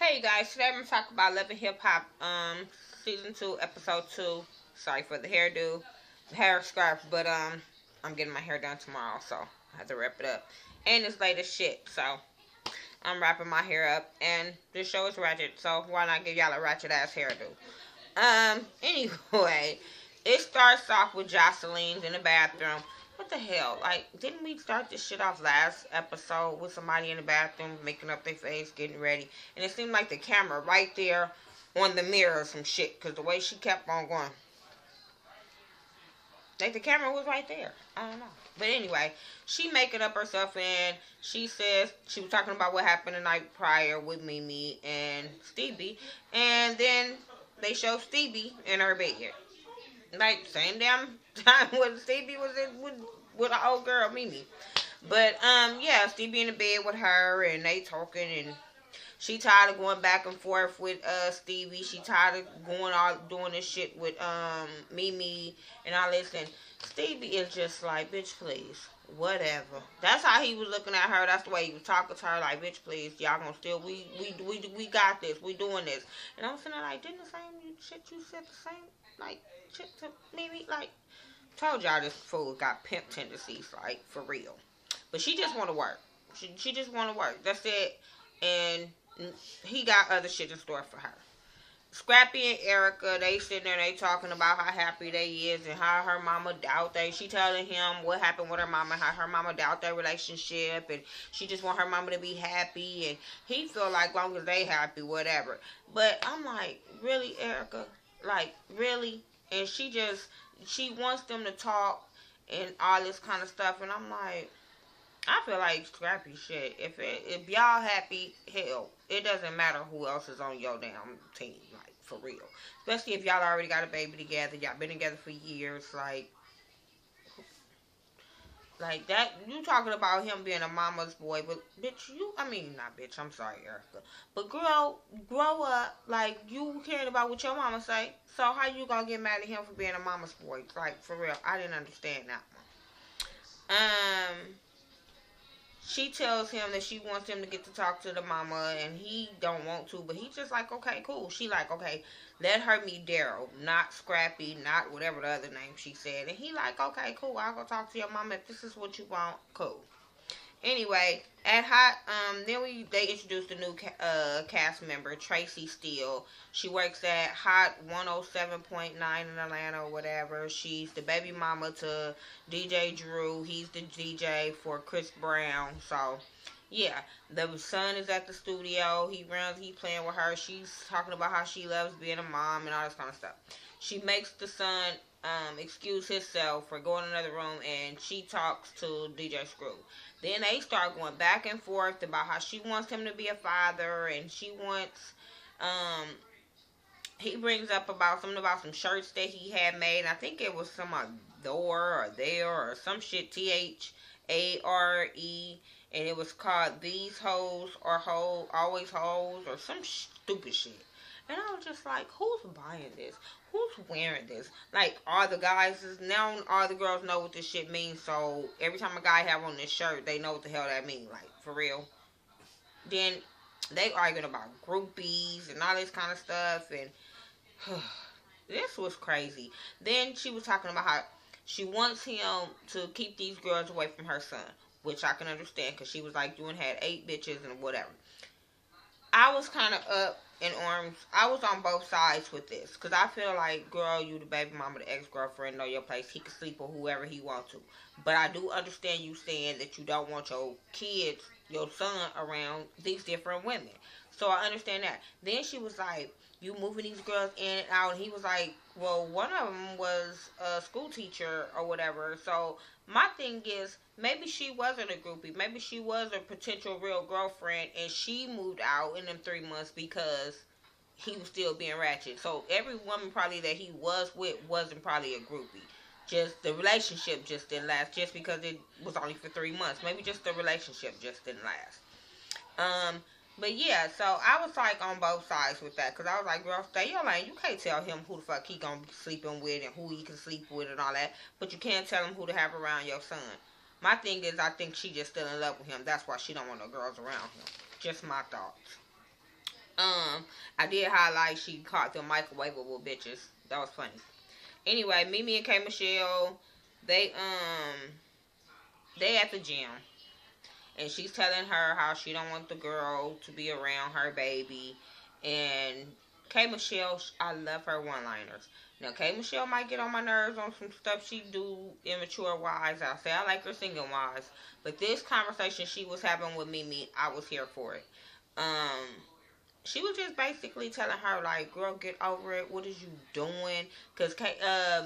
Hey guys, today I'm gonna talk about Love and Hip Hop, season 2, episode 2. Sorry for the hairdo, the hair scarf, but I'm getting my hair done tomorrow, so I have to wrap it up. And it's late as shit, so I'm wrapping my hair up. And this show is ratchet, so why not give y'all a ratchet ass hairdo? Anyway, it starts off with Jocelyn's in the bathroom. What the hell? Like, didn't we start this shit off last episode with somebody in the bathroom making up their face, getting ready? And it seemed like the camera right there on the mirror or some shit, because the way she kept on going. Like, the camera was right there. I don't know. But anyway, she making up herself, and she says she was talking about what happened the night prior with Mimi and Stevie. And then they show Stevie in her bed. Like, same damn time when Stevie was in with the old girl, Mimi. But, yeah, Stevie in the bed with her, and they talking, and she tired of going back and forth with, Stevie. She tired of doing this shit with, Mimi, and all this, and Stevie is just like, bitch, please, whatever. That's how he was looking at her. That's the way he was talking to her, like, bitch, please, y'all gonna still, we got this, we doing this. And I'm sitting there like, didn't the same shit you said the same, like, shit to Mimi, like, told y'all this fool got pimp tendencies, like, for real. But she just want to work. She just want to work. That's it. And he got other shit in store for her. Scrappy and Erica, they sitting there, they talking about how happy they is and how her mama doubt they. She telling him what happened with her mama, how her mama doubt their relationship, and she just want her mama to be happy, and he feel like long as they happy, whatever. But I'm like, really, Erica? Like, really? And she wants them to talk and all this kind of stuff, and I'm like, I feel like Scrappy shit. If y'all happy, hell, it doesn't matter who else is on your damn team, like, for real. Especially if y'all already got a baby together, y'all been together for years, like that. You talking about him being a mama's boy, but bitch, not bitch, I'm sorry, Erica. But girl, grow up, like, you caring about what your mama say. So how you gonna get mad at him for being a mama's boy? Like, for real, I didn't understand that one. She tells him that she wants him to get to talk to the mama, and he don't want to, but he's just like, okay, cool. She like, okay, let her meet Daryl, not Scrappy, not whatever the other name she said. And he like, okay, cool, I'll go talk to your mama if this is what you want, cool. Anyway, at Hot, then they introduced a new cast member, Tracy Steele. She works at Hot 107.9 in Atlanta or whatever. She's the baby mama to DJ Drew. He's the DJ for Chris Brown. So, yeah, the son is at the studio. He's playing with her. She's talking about how she loves being a mom and all this kind of stuff. She makes the son excuse himself for going in another room, and she talks to DJ Screw. Then they start going back and forth about how she wants him to be a father, and she wants, he brings up about something about some shirts that he had made. I think it was some door or there or some shit, THARE, and it was called These Hoes or Always Hoes or some stupid shit. And I was just like, who's buying this? Who's wearing this? Like, all the guys, now all the girls know what this shit means, so every time a guy have on this shirt, they know what the hell that means, like, for real. Then, they arguing about groupies and all this kind of stuff, and this was crazy. Then she was talking about how she wants him to keep these girls away from her son, which I can understand, because she was like, you had 8 bitches and whatever. I was kind of up in arms. I was on both sides with this, because I feel like, girl, you the baby mama, the ex-girlfriend, know your place. He can sleep with whoever he wants to. But I do understand you saying that you don't want your kids, your son, around these different women. So I understand that. Then she was like, you moving these girls in and out. And he was like, well, one of them was a school teacher or whatever. So my thing is, maybe she wasn't a groupie. Maybe she was a potential real girlfriend, and she moved out in them 3 months because he was still being ratchet. So every woman probably that he was with wasn't probably a groupie. Just the relationship just didn't last, just because it was only for 3 months. Maybe just the relationship just didn't last. But yeah, so I was like on both sides with that, because I was like, girl, stay your lane. You can't tell him who the fuck he gonna be sleeping with and who he can sleep with and all that, but you can't tell him who to have around your son. My thing is, I think she just still in love with him. That's why she don't want no girls around him. Just my thoughts. I did highlight she caught them microwavable bitches. That was funny. Anyway, Mimi and K Michelle, they they at the gym, and she's telling her how she don't want the girl to be around her baby. And K Michelle, I love her one-liners. Now, K Michelle might get on my nerves on some stuff she do immature wise. I say I like her singing wise, but this conversation she was having with Mimi, I was here for it. Um, she was just basically telling her, like, girl, get over it. What is you doing? Because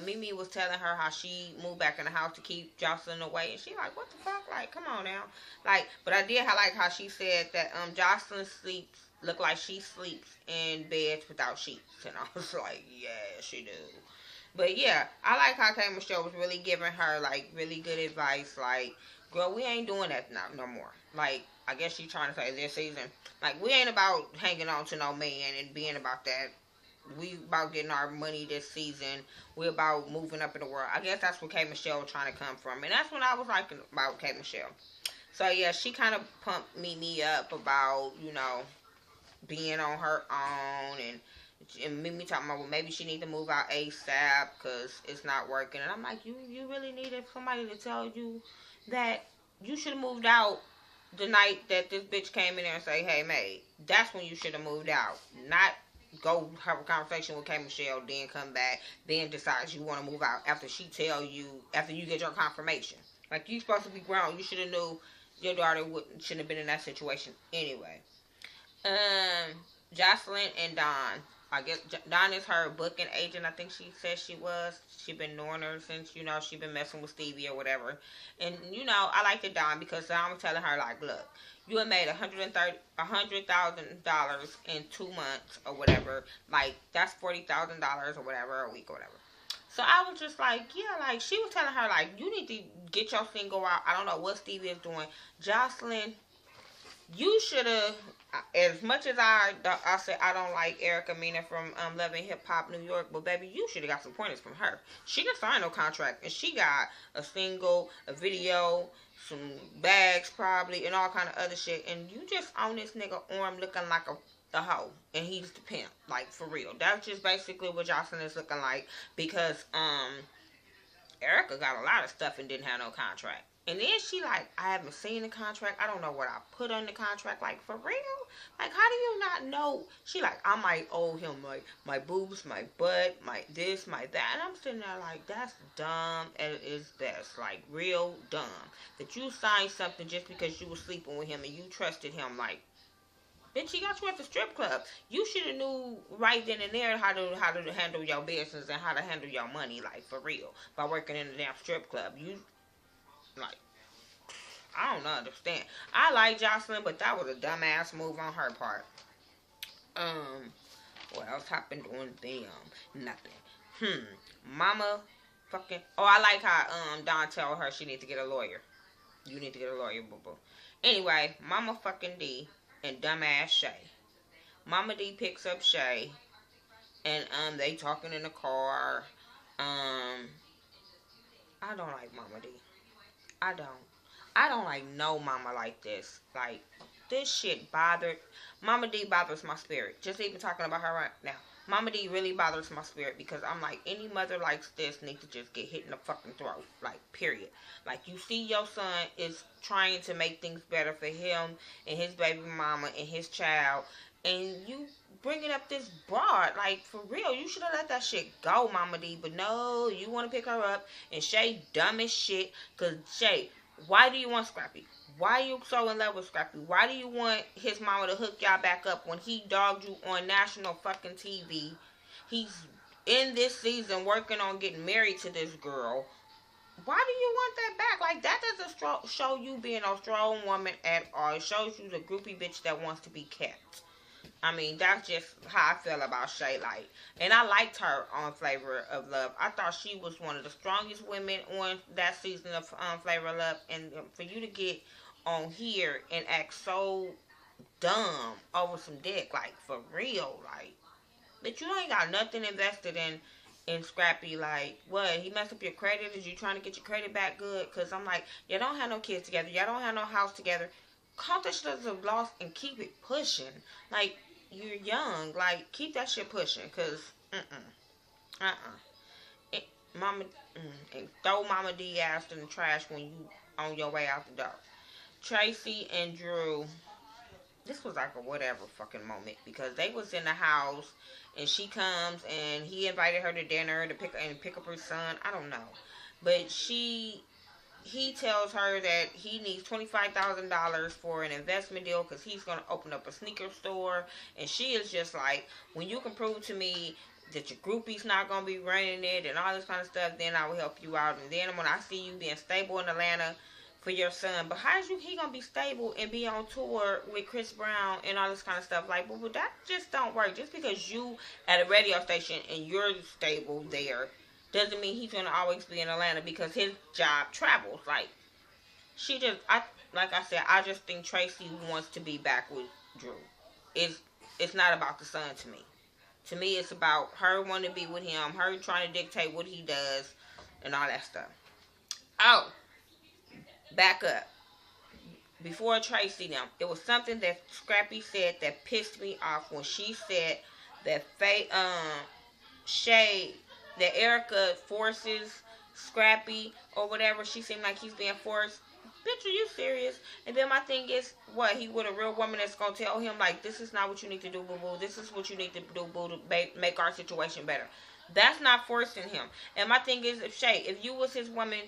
Mimi was telling her how she moved back in the house to keep Jocelyn away. And she like, what the fuck? Like, come on now. Like, but I did like how she said that Jocelyn sleeps, look like she sleeps in beds without sheets. And I was like, yeah, she do. But yeah, I like how K Michelle was really giving her, like, really good advice. Like, girl, we ain't doing that no more. Like, I guess she's trying to say this season, like, we ain't about hanging on to no man and being about that. We about getting our money this season. We about moving up in the world. I guess that's where K Michelle was trying to come from. And that's what I was liking about K Michelle. So, yeah, she kind of pumped Mimi up about, you know, being on her own, and Mimi talking about, well, maybe she need to move out ASAP because it's not working. And I'm like, you really needed somebody to tell you that you should have moved out the night that this bitch came in there and say, hey, May. That's when you should have moved out. Not go have a conversation with K Michelle, then come back, then decide you want to move out after she tell you, after you get your confirmation. Like, you supposed to be grown. You should have knew your daughter shouldn't have been in that situation anyway. Jocelyn and Dawn. I guess Dawn is her booking agent. I think she said she was. She been knowing her since, you know, she been messing with Stevie or whatever. And, you know, I like the Dawn because Dawn was telling her, like, look, you had made $100,000 in 2 months or whatever. Like, that's $40,000 or whatever a week or whatever. So I was just like, yeah, like, she was telling her, like, you need to get your single out. I don't know what Stevie is doing. Jocelyn, you should have, as much as I said I don't like Erica Mena from Love and Hip Hop New York, but baby, you should have got some pointers from her. She didn't sign no contract, and she got a single, a video, some bags probably, and all kind of other shit, and you just on this nigga arm looking like a hoe, and he's the pimp, like, for real. That's just basically what Jocelyn is looking like, because Erica got a lot of stuff and didn't have no contract. And then she like, I haven't seen the contract. I don't know what I put on the contract. Like, for real? Like, how do you not know? She like, I might owe him, like, my boobs, my butt, my this, my that. And I'm sitting there like, that's dumb at its best. Like, real dumb. That you signed something just because you were sleeping with him and you trusted him. Like, bitch, he got you at the strip club. You should have knew right then and there how to handle your business and how to handle your money, like, for real. By working in the damn strip club. You... like, I don't understand. I like Jocelyn, but that was a dumbass move on her part. What else happened on them? Nothing. Mama fucking... oh, I like how Dawn told her she need to get a lawyer. You need to get a lawyer, boo-boo. Anyway, Mama fucking D and dumbass Shay. Mama D picks up Shay, and they talking in the car. I don't like Mama D. I don't like no mama like this. Like, this shit bothered. Mama D bothers my spirit. Just even talking about her right now. Mama D really bothers my spirit because I'm like, any mother like this needs to just get hit in the fucking throat. Like, period. Like, you see your son is trying to make things better for him and his baby mama and his child, and you bringing up this broad. Like, for real, you should have let that shit go, Mama D. But no, you want to pick her up, and Shay dumb as shit. Because, Shay, why do you want Scrappy? Why are you so in love with Scrappy? Why do you want his mama to hook y'all back up when he dogged you on national fucking TV? He's in this season working on getting married to this girl. Why do you want that back? Like, that doesn't show you being a strong woman at all. It shows you the groupie bitch that wants to be kept. I mean, that's just how I feel about Shay. Like, and I liked her on Flavor of Love. I thought she was one of the strongest women on that season of Flavor of Love. And for you to get on here and act so dumb over some dick, like, for real, like, that you ain't got nothing invested in Scrappy. Like, what, he messed up your credit? Is you trying to get your credit back good? Because I'm like, y'all don't have no kids together. Y'all don't have no house together. Count that shit as a loss and keep it pushing. Like, you're young. Like, keep that shit pushing, cause it, Mama, and throw Mama D ass in the trash when you on your way out the door. Tracy and Drew, this was like a whatever fucking moment because they was in the house and she comes and he invited her to dinner to pick up her son. I don't know, but he tells her that he needs $25,000 for an investment deal because he's going to open up a sneaker store. And she is just like, when you can prove to me that your groupie's not going to be running it and all this kind of stuff, then I will help you out. And then when I see you being stable in Atlanta for your son, but how is he going to be stable and be on tour with Chris Brown and all this kind of stuff? Like, but that just don't work. Just because you at a radio station and you're stable there doesn't mean he's gonna always be in Atlanta because his job travels. Like, like I said, I just think Tracy wants to be back with Drew. It's not about the son to me. To me, it's about her wanting to be with him, her trying to dictate what he does, and all that stuff. Oh, back up. Before Tracy now, it was something that Scrappy said that pissed me off when she said that Shay, that Erica forces Scrappy or whatever. She seemed like he's being forced. Bitch, are you serious? And then my thing is, what, he with a real woman that's gonna tell him, like, this is not what you need to do, boo-boo. This is what you need to do, boo, to make our situation better. That's not forcing him. And my thing is, if you was his woman,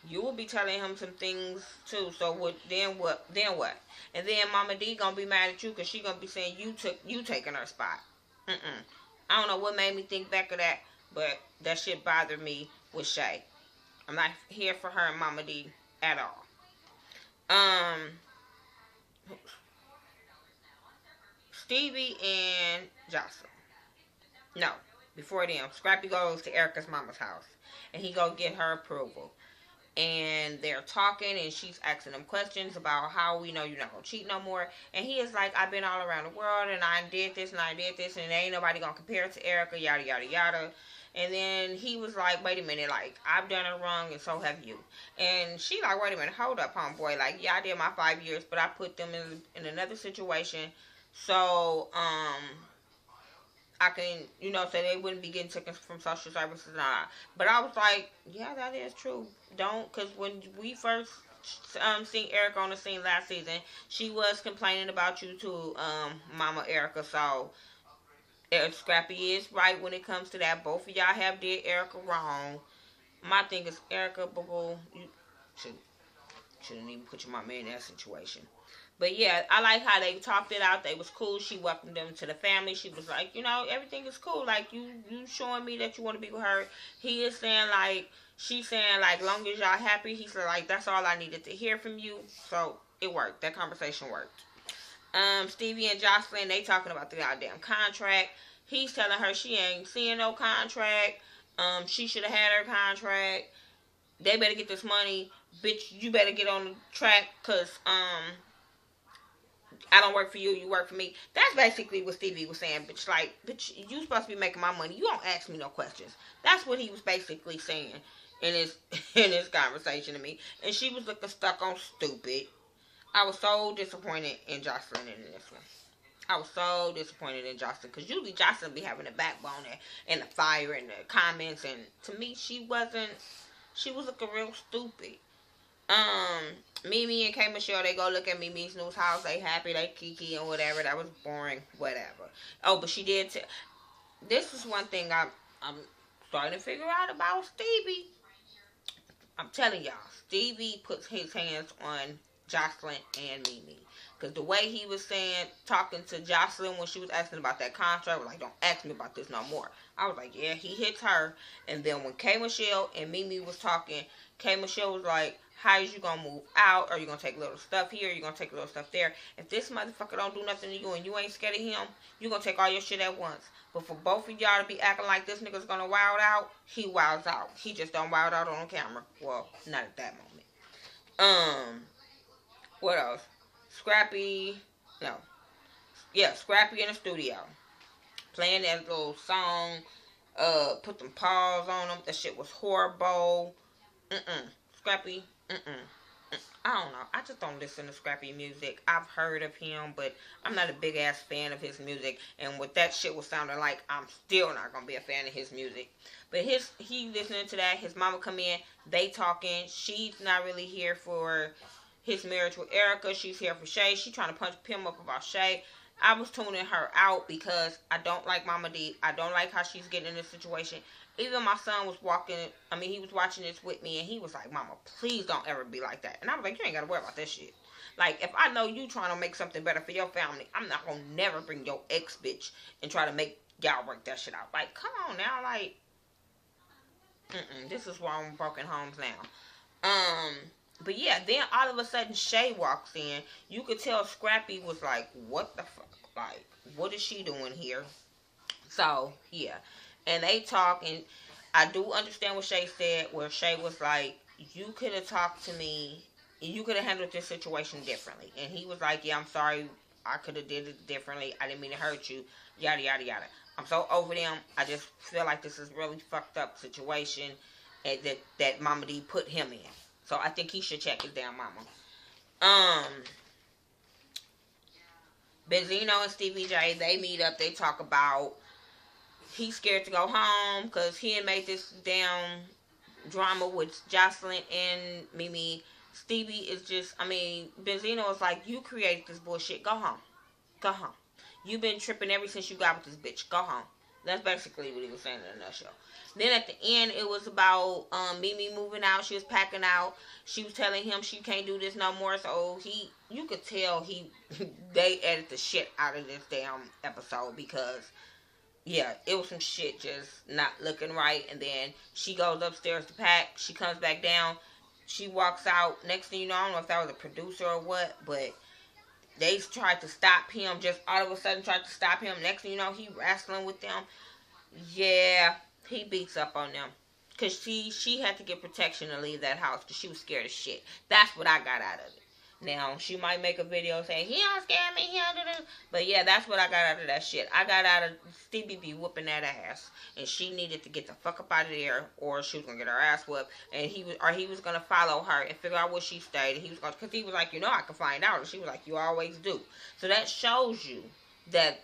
you will be telling him some things too. So then what? And then Mama D gonna be mad at you because she gonna be saying you taking her spot. I don't know what made me think back of that, but that shit bothered me with Shay. I'm not here for her and Mama D at all. Stevie and Jocelyn. No, before them, Scrappy goes to Erica's mama's house, and he go get her approval. And they're talking, and she's asking him questions about how we know you're not gonna cheat no more. And he is like, I've been all around the world, and I did this, and ain't nobody gonna compare it to Erica, yada, yada, yada. And then he was like, wait a minute, like, I've done it wrong, and so have you. And she like, wait a minute, hold up, homeboy. Like, yeah, I did my 5 years, but I put them in another situation. So, I can, so they wouldn't be getting taken from social services and all that. But I was like, yeah, that is true. Because when we first seen Erica on the scene last season, she was complaining about you to Mama Erica. So, Scrappy is right when it comes to that. Both of y'all have did Erica wrong. My thing is, Erica, boo-boo, you shouldn't even put your mama in that situation. But yeah, I like how they talked it out. They was cool. She welcomed them to the family. She was like, everything is cool. Like, you showing me that you want to be with her. He is saying, like, she's saying, like, long as y'all happy. He said, like, that's all I needed to hear from you. So, it worked. That conversation worked. Stevie and Jocelyn, they talking about the goddamn contract. He's telling her she ain't seeing no contract. She should have had her contract. They better get this money. Bitch, you better get on the track, because, I don't work for you, you work for me. That's basically what Stevie was saying. Bitch, you supposed to be making my money. You don't ask me no questions. That's what he was basically saying in his conversation to me. And she was looking stuck on stupid. I was so disappointed in Jocelyn in this one. I was so disappointed in Jocelyn, because usually Jocelyn be having the backbone and the fire and the comments, and to me she was looking real stupid. Mimi and K Michelle, they go look at Mimi's new house. They happy, they kiki and whatever. That was boring, whatever. Oh, but she did. This is one thing I'm starting to figure out about Stevie. I'm telling y'all, Stevie puts his hands on Jocelyn and Mimi. Because the way he was talking to Jocelyn when she was asking about that contract, was like, don't ask me about this no more. I was like, yeah, he hits her. And then when K Michelle and Mimi was talking, K Michelle was like, how is you going to move out? Are you going to take little stuff here? Are you going to take little stuff there? If this motherfucker don't do nothing to you and you ain't scared of him, you going to take all your shit at once. But for both of y'all to be acting like this nigga's going to wild out, he wilds out. He just don't wild out on camera. Well, not at that moment. What else? Scrappy in the studio. Playing that little song. Put them paws on them. That shit was horrible. Scrappy. I don't know. I just don't listen to Scrappy music. I've heard of him, but I'm not a big ass fan of his music. And what that shit was sounding like, I'm still not gonna be a fan of his music. But he listening to that. His mama come in. They talking. She's not really here for his marriage with Erica. She's here for Shay. She trying to punch him up about Shay. I was tuning her out because I don't like Mama D. I don't like how she's getting in this situation. Even my son was he was watching this with me, and he was like, Mama, please don't ever be like that. And I was like, you ain't got to worry about that shit. Like, if I know you trying to make something better for your family, I'm not going to never bring your ex bitch and try to make y'all work that shit out. Like, come on now, like, this is why I'm broken homes now. But yeah, then all of a sudden Shay walks in. You could tell Scrappy was like, what the fuck? Like, what is she doing here? So, yeah. And they talk, and I do understand what Shay said, where Shay was like, you could have talked to me, you could have handled this situation differently. And he was like, yeah, I'm sorry, I could have did it differently, I didn't mean to hurt you, yada, yada, yada. I'm so over them, I just feel like this is really fucked up situation and that Mama D put him in. So I think he should check his damn mama. Benzino and Stevie J, they meet up, they talk about he's scared to go home because he had made this damn drama with Jocelyn and Mimi. Stevie is just, Benzino is like, you created this bullshit. Go home. Go home. You've been tripping ever since you got with this bitch. Go home. That's basically what he was saying in a nutshell. Then at the end, it was about Mimi moving out. She was packing out. She was telling him she can't do this no more. So you could tell they edited the shit out of this damn episode because, yeah, it was some shit just not looking right. And then she goes upstairs to pack. She comes back down. She walks out. Next thing you know, I don't know if that was a producer or what, but they tried to stop him. Just all of a sudden tried to stop him. Next thing you know, he wrestling with them. Yeah, he beats up on them. Because she had to get protection to leave that house because she was scared as shit. That's what I got out of it. Now, she might make a video saying, he don't scare me, he don't do this. But yeah, that's what I got out of that shit. I got out of Stevie B whooping that ass. And she needed to get the fuck up out of there, or she was going to get her ass whooped. And he was going to follow her and figure out where she stayed. And because he was like, I can find out. And she was like, you always do. So that shows you that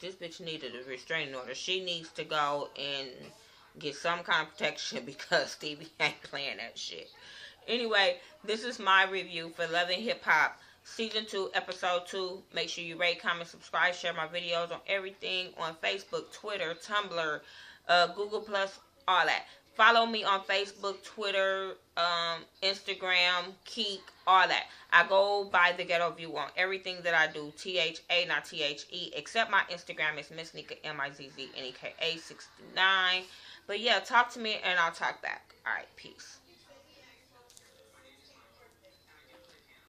this bitch needed a restraining order. She needs to go and get some kind of protection because Stevie ain't playing that shit. Anyway, this is my review for Love and Hip Hop Season 2, Episode 2. Make sure you rate, comment, subscribe, share my videos on everything on Facebook, Twitter, Tumblr, Google+, all that. Follow me on Facebook, Twitter, Instagram, Keek, all that. I go by The Ghetto View on everything that I do. THA, not THE, except my Instagram is Miss Nika, MIZZNEKA 69. But yeah, talk to me and I'll talk back. All right, peace.